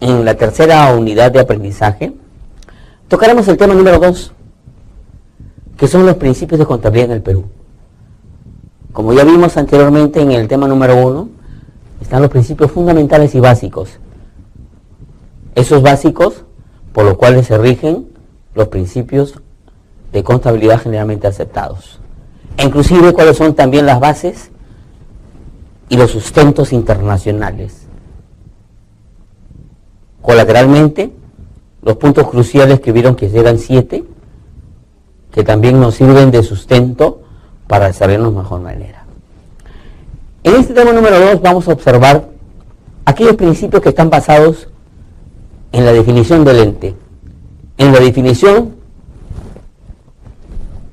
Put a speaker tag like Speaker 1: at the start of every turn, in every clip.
Speaker 1: en la tercera unidad de aprendizaje, tocaremos el tema número 2, que son los principios de contabilidad en el Perú. Como ya vimos anteriormente en el tema número 1, están los principios fundamentales y básicos. Esos básicos por los cuales se rigen los principios de contabilidad generalmente aceptados. E inclusive cuáles son también las bases y los sustentos internacionales. Colateralmente, los puntos cruciales que vieron que eran 7, que también nos sirven de sustento para desarrollarnos de mejor manera. En este tema número 2 vamos a observar aquellos principios que están basados en la definición del ente, en la definición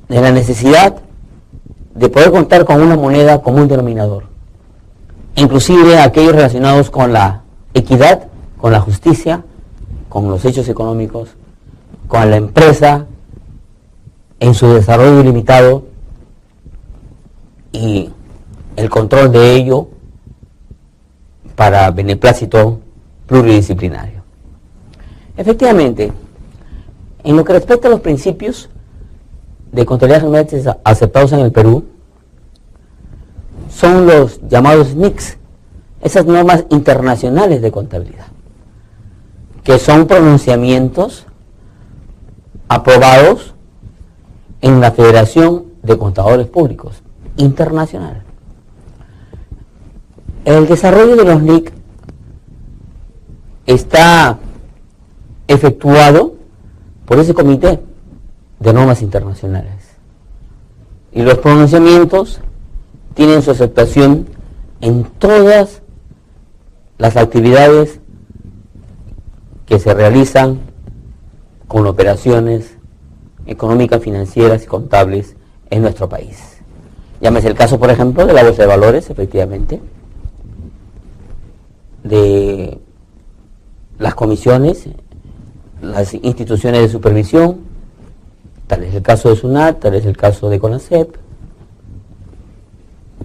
Speaker 1: de la necesidad de poder contar con una moneda común denominador, inclusive aquellos relacionados con la equidad, con la justicia, con los hechos económicos, con la empresa en su desarrollo ilimitado y el control de ello para beneplácito pluridisciplinario. Efectivamente, en lo que respecta a los principios de contabilidad generalmente aceptados en el Perú, son los llamados NICS, esas normas internacionales de contabilidad, que son pronunciamientos aprobados en la Federación de Contadores Públicos Internacional. El desarrollo de los NIC está efectuado por ese comité de normas internacionales y los pronunciamientos tienen su aceptación en todas las actividades que se realizan con operaciones económicas, financieras y contables en nuestro país. Llámese el caso, por ejemplo, de la Bolsa de Valores, efectivamente, de las comisiones, las instituciones de supervisión, tal es el caso de SUNAT, tal es el caso de CONACEP,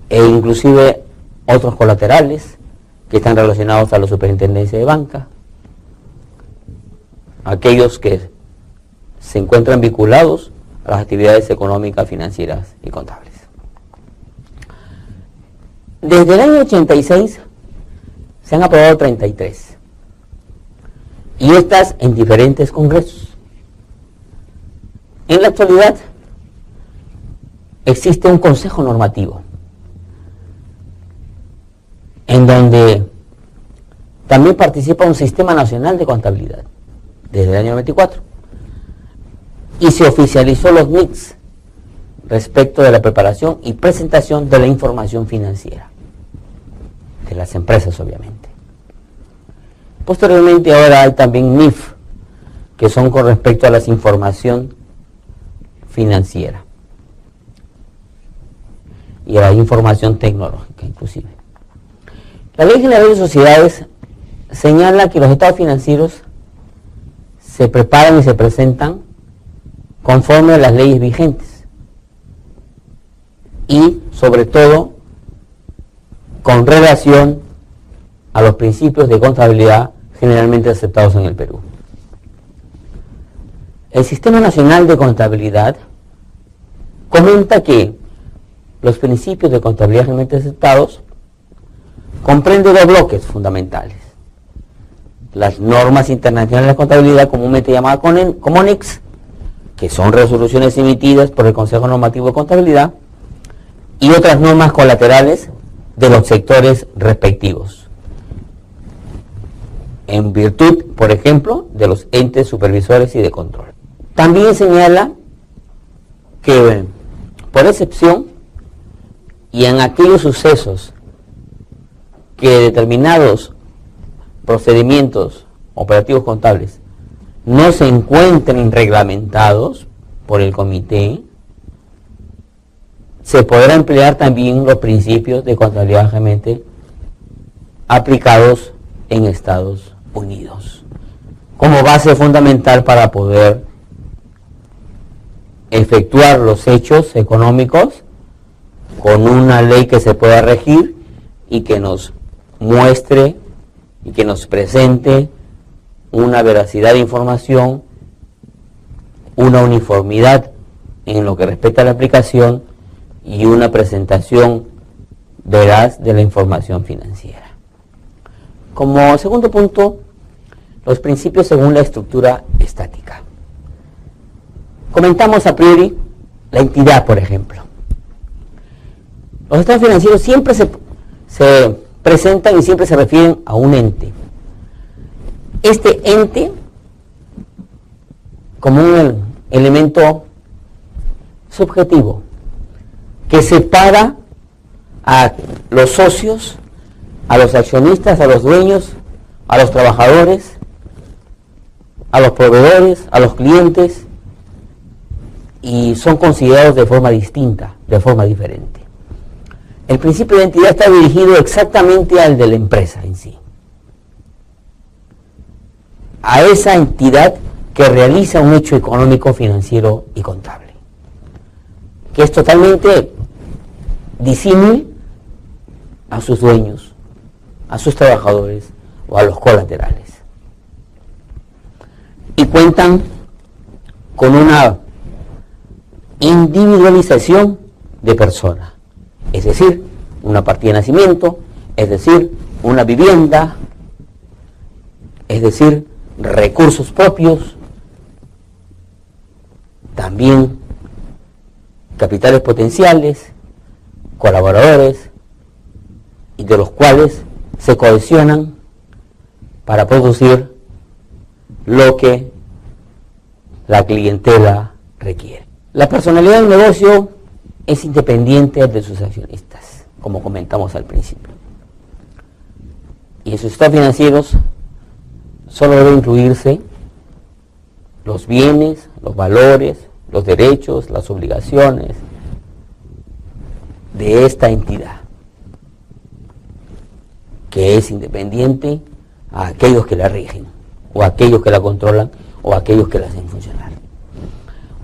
Speaker 1: e inclusive otros colaterales que están relacionados a la superintendencia de banca, aquellos que se encuentran vinculados a las actividades económicas, financieras y contables. Desde el año 86 se han aprobado 33, y estas en diferentes congresos. En la actualidad existe un consejo normativo en donde también participa un sistema nacional de contabilidad desde el año 94 y se oficializó los NICS respecto de la preparación y presentación de la información financiera de las empresas, obviamente. Posteriormente ahora hay también NIF, que son con respecto a la información financiera y a la información tecnológica inclusive. La Ley General de Sociedades señala que los estados financieros se preparan y se presentan conforme a las leyes vigentes y sobre todo con relación a los principios de contabilidad generalmente aceptados en el Perú. El Sistema Nacional de Contabilidad comenta que los principios de contabilidad generalmente aceptados comprenden dos bloques fundamentales: las normas internacionales de contabilidad, comúnmente llamadas como NICS, que son resoluciones emitidas por el Consejo Normativo de Contabilidad, y otras normas colaterales de los sectores respectivos, en virtud, por ejemplo, de los entes supervisores y de control. También señala que, por excepción, y en aquellos sucesos que determinados procedimientos operativos contables no se encuentren reglamentados por el comité, se podrá emplear también los principios de contabilidad generalmente aplicados en Estados Unidos como base fundamental para poder efectuar los hechos económicos con una ley que se pueda regir y que nos muestre y que nos presente una veracidad de información, una uniformidad en lo que respecta a la aplicación y una presentación veraz de la información financiera. Como segundo punto, los principios según la estructura estática. Comentamos a priori la entidad, por ejemplo. Los estados financieros siempre se presentan y siempre se refieren a un ente. Este ente, como un elemento subjetivo, que separa a los socios, a los accionistas, a los dueños, a los trabajadores, a los proveedores, a los clientes, y son considerados de forma distinta, de forma diferente. El principio de entidad está dirigido exactamente al de la empresa en sí, a esa entidad que realiza un hecho económico, financiero y contable, que es totalmente disímil a sus dueños, a sus trabajadores o a los colaterales. Y cuentan con una individualización de persona, es decir, una partida de nacimiento, es decir, una vivienda, es decir, recursos propios, también capitales potenciales, colaboradores, y de los cuales se cohesionan para producir lo que la clientela requiere. La personalidad del negocio es independiente de sus accionistas, como comentamos al principio. Y en sus estados financieros solo debe incluirse los bienes, los valores, los derechos, las obligaciones de esta entidad, que es independiente a aquellos que la rigen, o a aquellos que la controlan, o a aquellos que la hacen funcionar.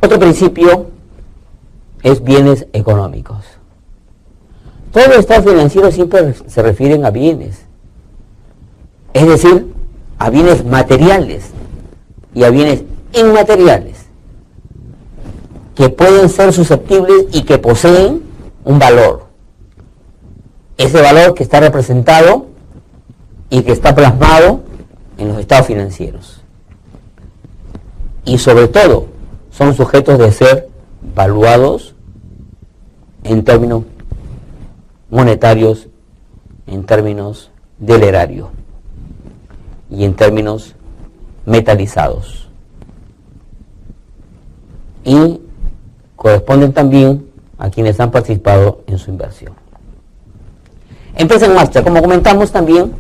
Speaker 1: Otro principio es bienes económicos. Todos los estados financieros siempre se refieren a bienes, es decir, a bienes materiales y a bienes inmateriales, que pueden ser susceptibles y que poseen un valor. Ese valor que está representado y que está plasmado en los estados financieros. Y sobre todo, son sujetos de ser valuados en términos monetarios, en términos del erario y en términos metalizados. Y corresponden también a quienes han participado en su inversión. Empresa en marcha, como comentamos también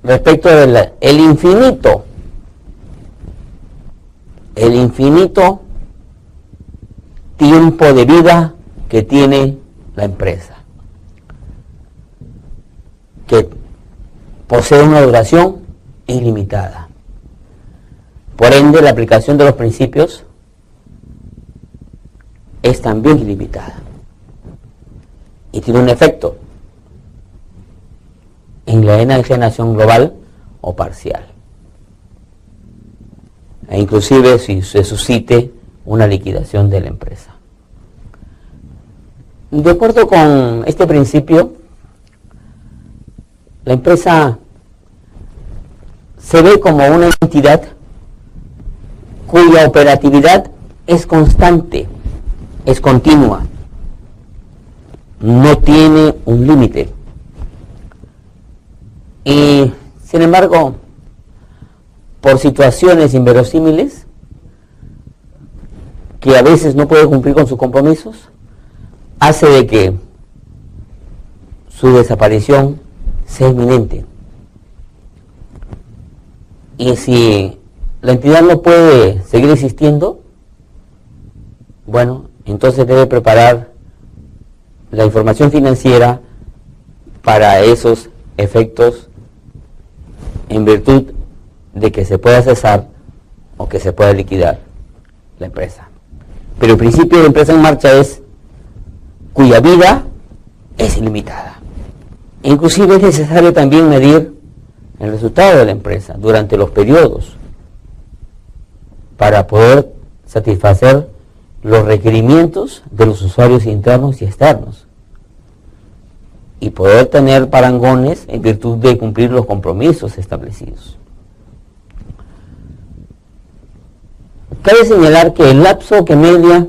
Speaker 1: respecto del infinito tiempo de vida que tiene la empresa, que posee una duración ilimitada. Por ende, la aplicación de los principios es también ilimitada y tiene un efecto en la enajenación global o parcial, e inclusive si se suscite una liquidación de la empresa. De acuerdo con este principio, la empresa se ve como una entidad cuya operatividad es constante, es continua, no tiene un límite. Y sin embargo, por situaciones inverosímiles, que a veces no puede cumplir con sus compromisos, hace de que su desaparición sea inminente. Y si la entidad no puede seguir existiendo, bueno, entonces debe preparar la información financiera para esos efectos, en virtud de que se pueda cesar o que se pueda liquidar la empresa. Pero el principio de empresa en marcha es cuya vida es ilimitada. Inclusive es necesario también medir el resultado de la empresa durante los periodos para poder satisfacer los requerimientos de los usuarios internos y externos y poder tener parangones en virtud de cumplir los compromisos establecidos. Cabe señalar que el lapso que media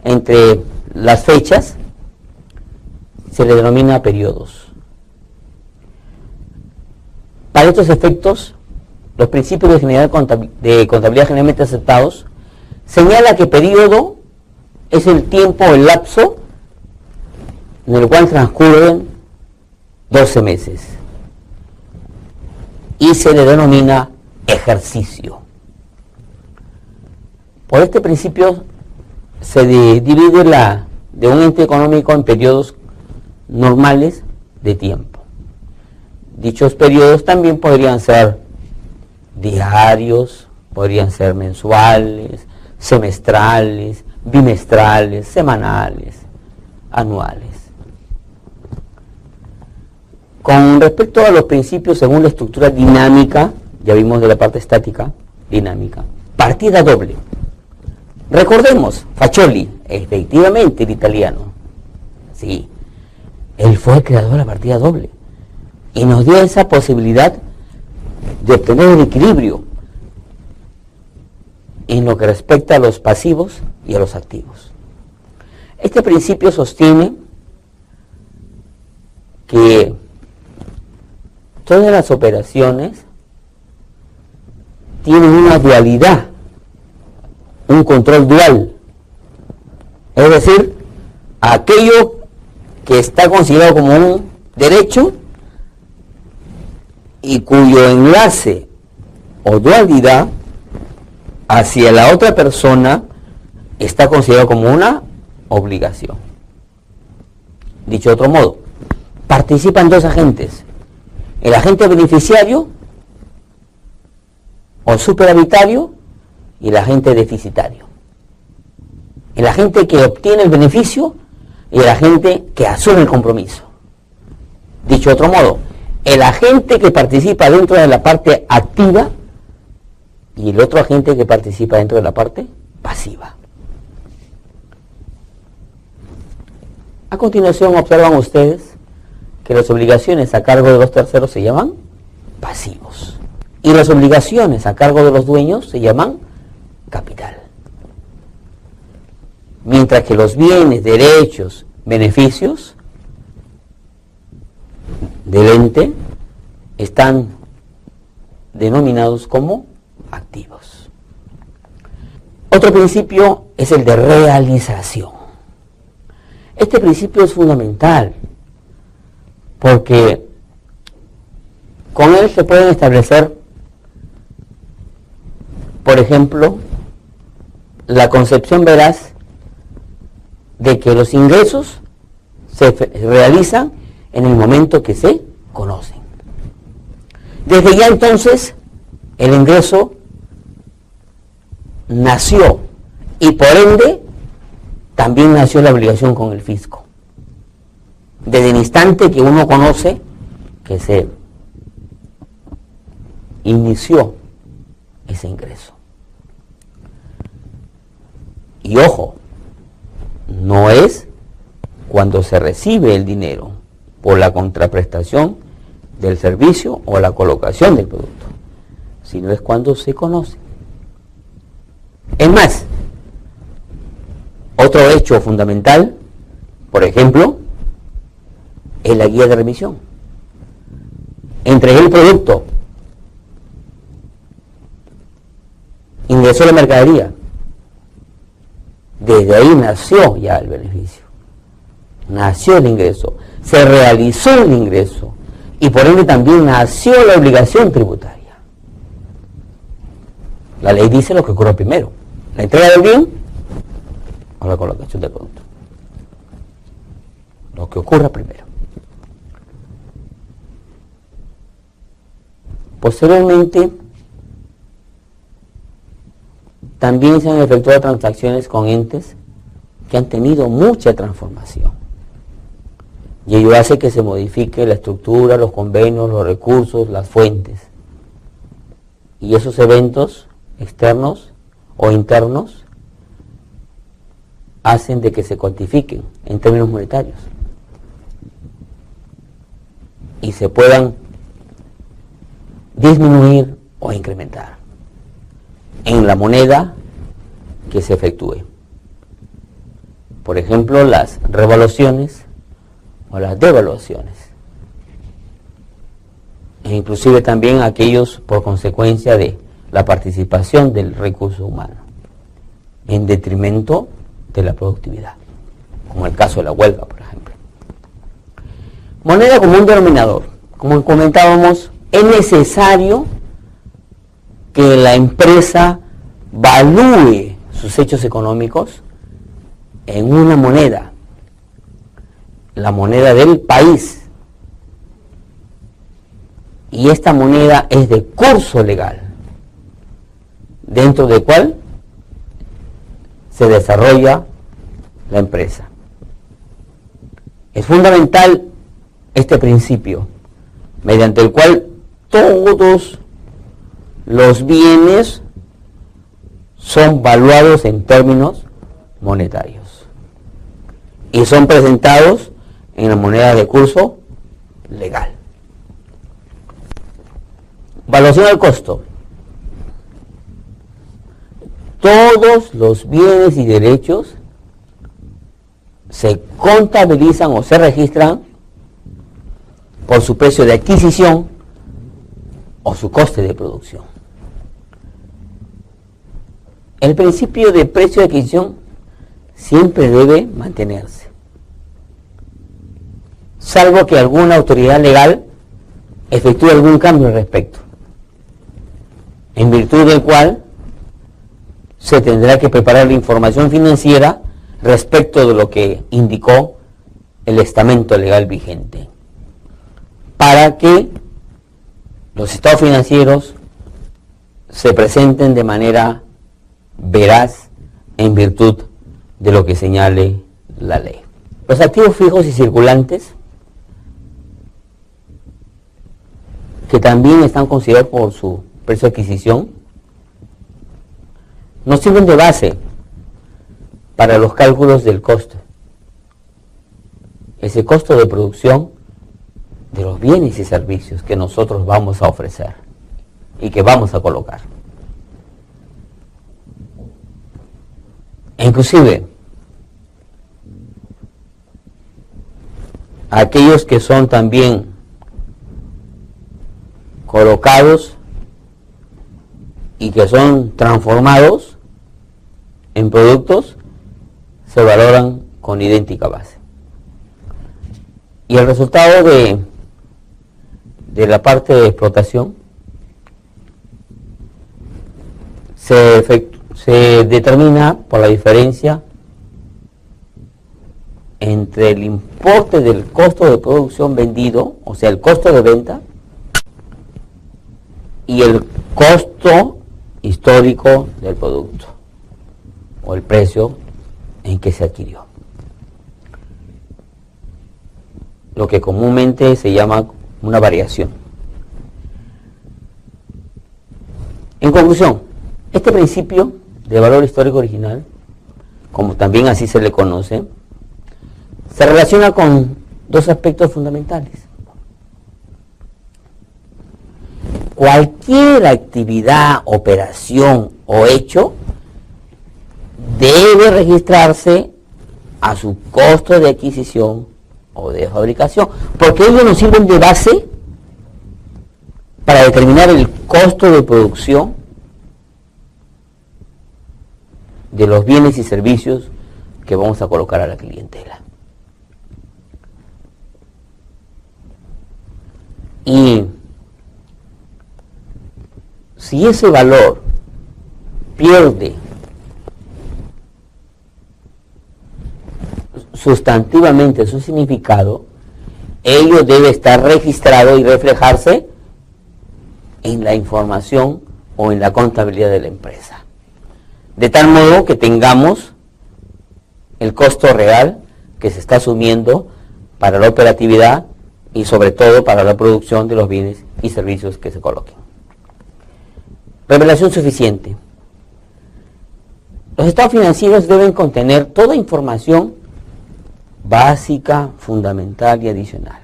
Speaker 1: entre las fechas se le denomina periodos. Para estos efectos, los principios de contabilidad generalmente aceptados señala que periodo es el tiempo o el lapso en el cual transcurren 12 meses y se le denomina ejercicio. Por este principio se divide de un ente económico en periodos normales de tiempo. Dichos periodos también podrían ser diarios, podrían ser mensuales, semestrales, bimestrales, semanales, anuales. Con respecto a los principios según la estructura dinámica, ya vimos de la parte estática, dinámica, partida doble. Recordemos, Faccioli, efectivamente el italiano, sí, él fue el creador de la partida doble y nos dio esa posibilidad de obtener un equilibrio en lo que respecta a los pasivos y a los activos. Este principio sostiene que todas las operaciones tienen una dualidad, un control dual, es decir, aquello que está considerado como un derecho y cuyo enlace o dualidad hacia la otra persona está considerado como una obligación. Dicho de otro modo, participan dos agentes, el agente beneficiario o superavitario y el agente deficitario. El agente que obtiene el beneficio y el agente que asume el compromiso. Dicho de otro modo, el agente que participa dentro de la parte activa y el otro agente que participa dentro de la parte pasiva. A continuación observan ustedes que las obligaciones a cargo de los terceros se llaman pasivos y las obligaciones a cargo de los dueños se llaman capital. Mientras que los bienes, derechos, beneficios del ente están denominados como activos. Otro principio es el de realización. Este principio es fundamental porque con él se pueden establecer, por ejemplo, la concepción veraz de que los ingresos se realizan en el momento que se conocen. Desde ya entonces, el ingreso nació y por ende también nació la obligación con el fisco. Desde el instante que uno conoce que se inició ese ingreso. Y ojo, no es cuando se recibe el dinero por la contraprestación del servicio o la colocación del producto, sino es cuando se conoce. Es más, otro hecho fundamental, por ejemplo, es la guía de remisión. Entregué el producto, ingresó la mercadería, desde ahí nació ya el beneficio, nació el ingreso, se realizó el ingreso y por ende también nació la obligación tributaria. La ley dice lo que ocurre primero, la entrega del bien o la colocación del producto. Lo que ocurra primero. Posteriormente, también se han efectuado transacciones con entes que han tenido mucha transformación. y ello hace que se modifique la estructura, los convenios, los recursos, las fuentes. Y esos eventos externos o internos hacen de que se cuantifiquen en términos monetarios y se puedan disminuir o incrementar en la moneda que se efectúe. Por ejemplo, las revaluaciones o las devaluaciones, e inclusive también aquellos por consecuencia de la participación del recurso humano en detrimento de la productividad, como el caso de la huelga, por ejemplo. Moneda como un denominador. Como comentábamos, es necesario que la empresa valúe sus hechos económicos en una moneda, la moneda del país, y esta moneda es de curso legal, dentro del cual se desarrolla la empresa. Es fundamental este principio, mediante el cual todos los bienes son valuados en términos monetarios y son presentados en la moneda de curso legal. Valuación al costo. Todos los bienes y derechos se contabilizan o se registran por su precio de adquisición o su coste de producción. El principio de precio de adquisición siempre debe mantenerse, salvo que alguna autoridad legal efectúe algún cambio al respecto, en virtud del cual se tendrá que preparar la información financiera respecto de lo que indicó el estamento legal vigente, para que los estados financieros se presenten de manera veraz en virtud de lo que señale la ley. Los activos fijos y circulantes, que también están considerados por su precio de adquisición, nos sirven de base para los cálculos del costo. Ese costo de producción de los bienes y servicios que nosotros vamos a ofrecer y que vamos a colocar. E inclusive, aquellos que son también colocados y que son transformados en productos, se valoran con idéntica base. Y el resultado de la parte de explotación se determina por la diferencia entre el importe del costo de producción vendido, o sea, el costo de venta, y el costo histórico del producto, o el precio en que se adquirió. Lo que comúnmente se llama una variación. En conclusión, este principio de valor histórico original, como también así se le conoce, se relaciona con dos aspectos fundamentales. Cualquier actividad, operación o hecho debe registrarse a su costo de adquisición o de fabricación, porque ellos nos sirven de base para determinar el costo de producción de los bienes y servicios que vamos a colocar a la clientela. Y si ese valor pierde sustantivamente su significado, ello debe estar registrado y reflejarse en la información o en la contabilidad de la empresa, de tal modo que tengamos el costo real que se está asumiendo para la operatividad y sobre todo para la producción de los bienes y servicios que se coloquen. Revelación suficiente. Los estados financieros deben contener toda información básica, fundamental y adicional.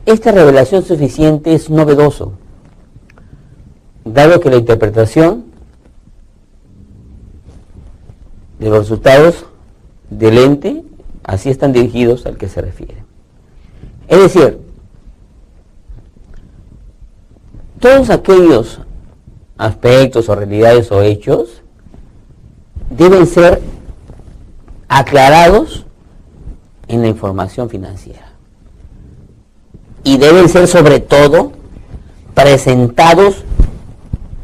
Speaker 1: Esta revelación suficiente es novedoso, dado que la interpretación de los resultados del ente así están dirigidos al que se refiere. Es decir, todos aquellos aspectos o realidades o hechos deben ser aclarados en la información financiera y deben ser sobre todo presentados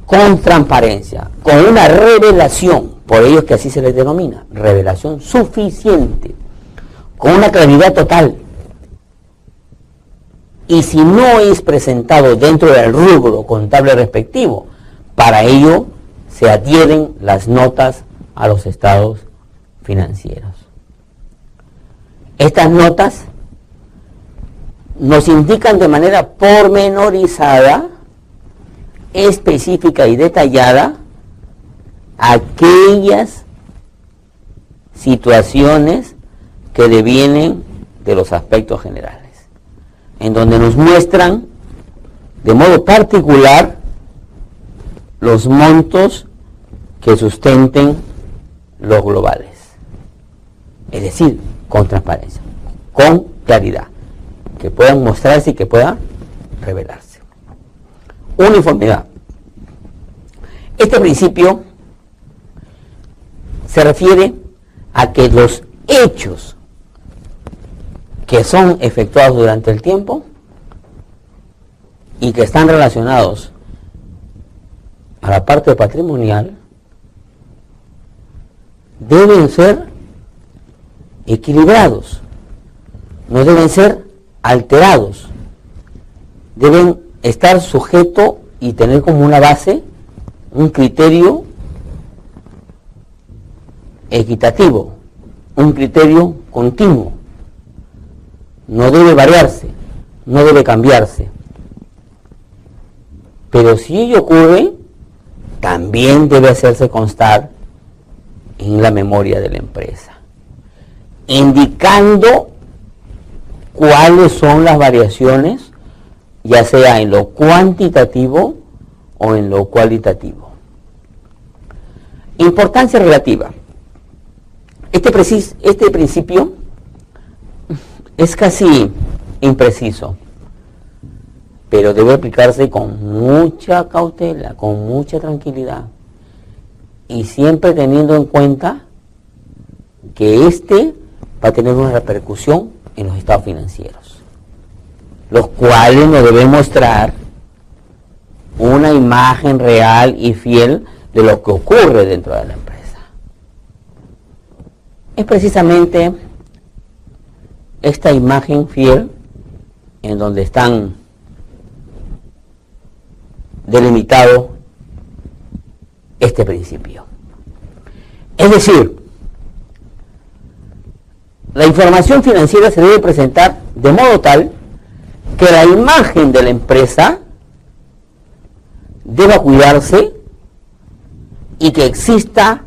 Speaker 1: con transparencia, con una revelación, por ello es que así se les denomina, revelación suficiente, con una claridad total. Y si no es presentado dentro del rubro contable respectivo, para ello se adhieren las notas a los estados financieros. Estas notas nos indican de manera pormenorizada, específica y detallada aquellas situaciones que devienen de los aspectos generales, en donde nos muestran de modo particular los montos que sustenten los globales, es decir, con transparencia, con claridad, que puedan mostrarse y que puedan revelarse. Uniformidad. Este principio se refiere a que los hechos que son efectuados durante el tiempo y que están relacionados a la parte patrimonial deben ser equilibrados, no deben ser alterados, deben estar sujetos y tener como una base un criterio equitativo, un criterio continuo. No debe variarse, no debe cambiarse. Pero si ello ocurre, también debe hacerse constar en la memoria de la empresa, indicando cuáles son las variaciones, ya sea en lo cuantitativo o en lo cualitativo. Importancia relativa. Este principio es casi impreciso, pero debe aplicarse con mucha cautela, con mucha tranquilidad, y siempre teniendo en cuenta que este va a tener una repercusión en los estados financieros, los cuales nos deben mostrar una imagen real y fiel de lo que ocurre dentro de la empresa. Es precisamente esta imagen fiel en donde están delimitado este principio. Es decir, la información financiera se debe presentar de modo tal que la imagen de la empresa deba cuidarse y que exista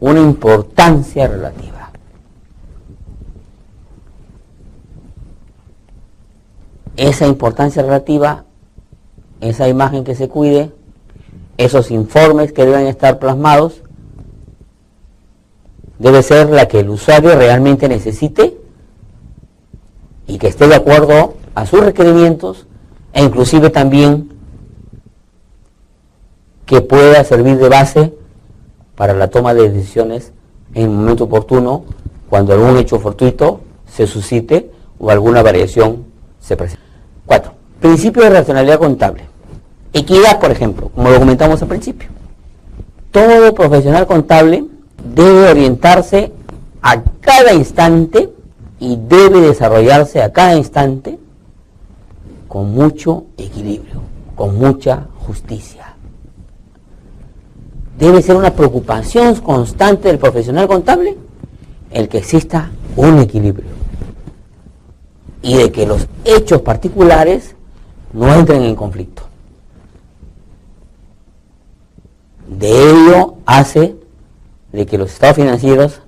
Speaker 1: una importancia relativa. Esa importancia relativa, esa imagen que se cuide, esos informes que deben estar plasmados, debe ser la que el usuario realmente necesite y que esté de acuerdo a sus requerimientos, e inclusive también que pueda servir de base para la toma de decisiones en el momento oportuno, cuando algún hecho fortuito se suscite o alguna variación se presente. 4. Principio de racionalidad contable. Equidad, por ejemplo, como lo comentamos al principio. Todo profesional contable debe orientarse a cada instante y debe desarrollarse a cada instante con mucho equilibrio, con mucha justicia. Debe ser una preocupación constante del profesional contable el que exista un equilibrio, y de que los hechos particulares no entren en conflicto. De ello hace de que los estados financieros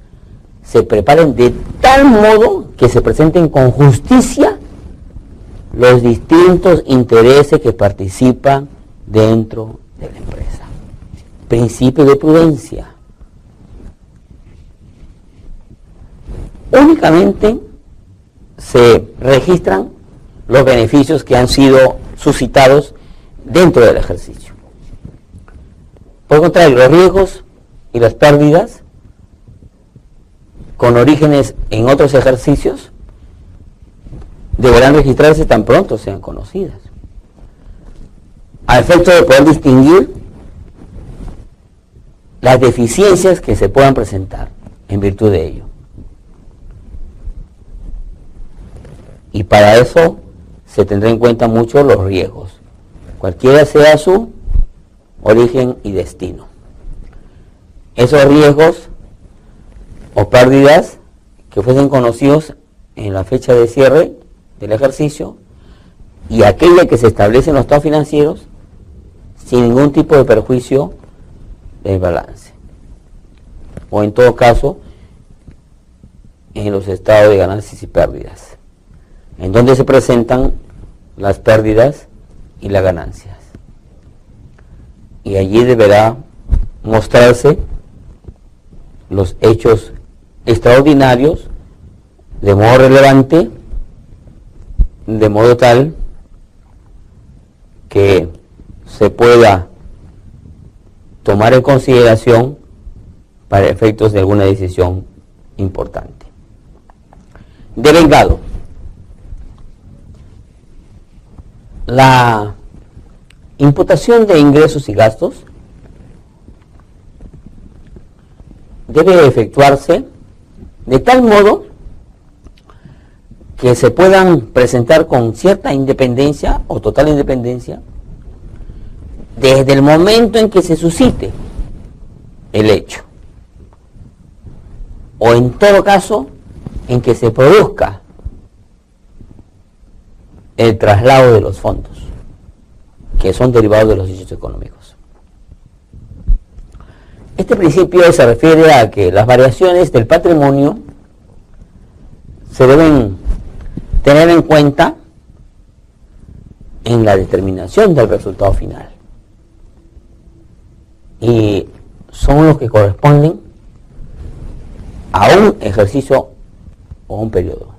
Speaker 1: se preparen de tal modo que se presenten con justicia los distintos intereses que participan dentro de la empresa. Principio de prudencia. Únicamente se registran los beneficios que han sido suscitados dentro del ejercicio. Por el contrario, los riesgos y las pérdidas con orígenes en otros ejercicios deberán registrarse tan pronto sean conocidas, a efecto de poder distinguir las deficiencias que se puedan presentar en virtud de ello. Y para eso se tendrá en cuenta mucho los riesgos, cualquiera sea su origen y destino. Esos riesgos o pérdidas que fuesen conocidos en la fecha de cierre del ejercicio y aquella que se establece en los estados financieros sin ningún tipo de perjuicio del balance, o en todo caso en los estados de ganancias y pérdidas, en donde se presentan las pérdidas y las ganancias, y allí deberá mostrarse los hechos extraordinarios de modo relevante, de modo tal que se pueda tomar en consideración para efectos de alguna decisión importante. Devengado. La imputación de ingresos y gastos debe efectuarse de tal modo que se puedan presentar con cierta independencia o total independencia desde el momento en que se suscite el hecho, o en todo caso en que se produzca el traslado de los fondos que son derivados de los hechos económicos. Este principio se refiere a que las variaciones del patrimonio se deben tener en cuenta en la determinación del resultado final, y son los que corresponden a un ejercicio o un periodo,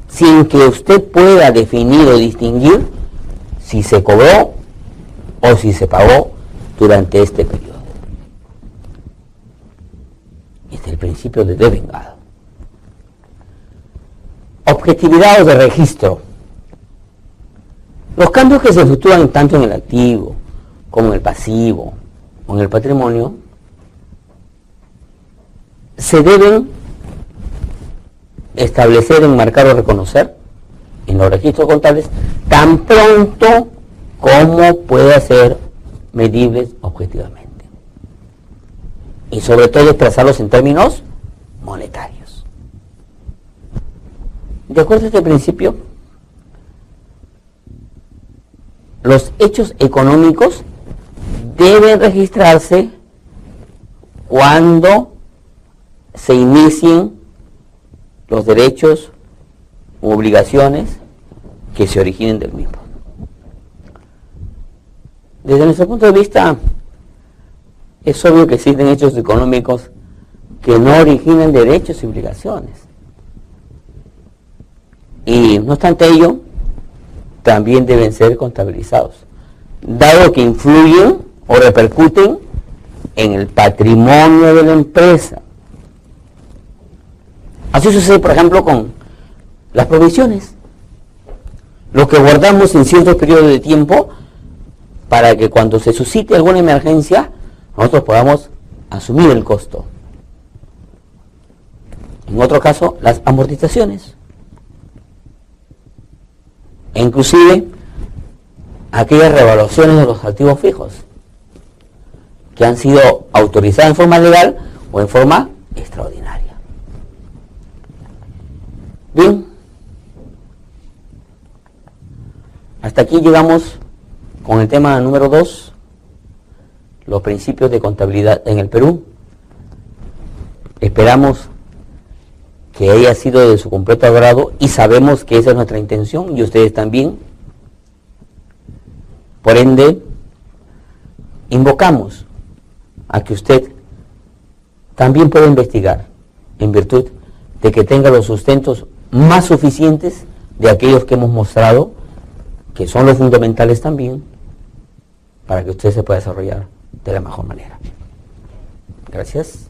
Speaker 1: sin que usted pueda definir o distinguir si se cobró o si se pagó durante este periodo. Este es el principio de devengado. Objetividad o de registro. Los cambios que se efectúan tanto en el activo como en el pasivo o en el patrimonio se deben establecer, enmarcar o reconocer en los registros contables tan pronto como pueda ser medibles objetivamente, y sobre todo expresarlos en términos monetarios. De acuerdo a este principio, los hechos económicos deben registrarse cuando se inicien los derechos u obligaciones que se originen del mismo. Desde nuestro punto de vista, es obvio que existen hechos económicos que no originan derechos y obligaciones. Y no obstante ello, también deben ser contabilizados, dado que influyen o repercuten en el patrimonio de la empresa. Así sucede, por ejemplo, con las provisiones, lo que guardamos en ciertos periodos de tiempo para que cuando se suscite alguna emergencia nosotros podamos asumir el costo. En otro caso, las amortizaciones, e inclusive aquellas revaluaciones de los activos fijos que han sido autorizadas en forma legal o en forma extraordinaria. Bien, Hasta aquí llegamos con el tema número 2, los principios de contabilidad en el Perú. Esperamos que haya sido de su completo agrado y sabemos que esa es nuestra intención y ustedes también. Por ende, invocamos a que usted también pueda investigar en virtud de que tenga los sustentos más suficientes de aquellos que hemos mostrado, que son los fundamentales también, para que usted se pueda desarrollar de la mejor manera. Gracias.